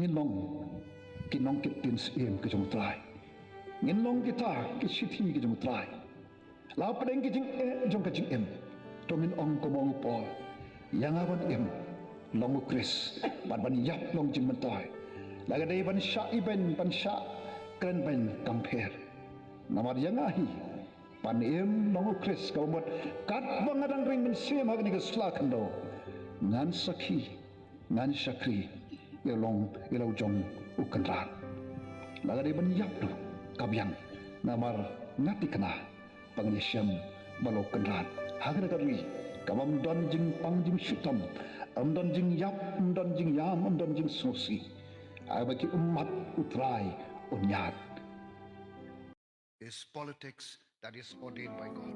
ngin long kinong kitin siem ke jong trai ngin long kita ki sithi ke jong trai la padeng ki jing jong ka jing em tongin ong ko mong pol yang awan em long kris ban yap long jing mentai laga dei ban sha iben ban sha kren ben kamper namar yang ahi pan em long kris ka mot kat bangadang ring men siem agni ka slakan do ngan sakhi ngan syakri ilong ilau jong ukenrat laga dei ban yap do kabyang namar ngati kena pangyam balo kenrat hagna kadri kamam don jing pang jing syutam don jing yap don jing yam don jing sosi bagi umat utrai unyat is politics that is ordained by God.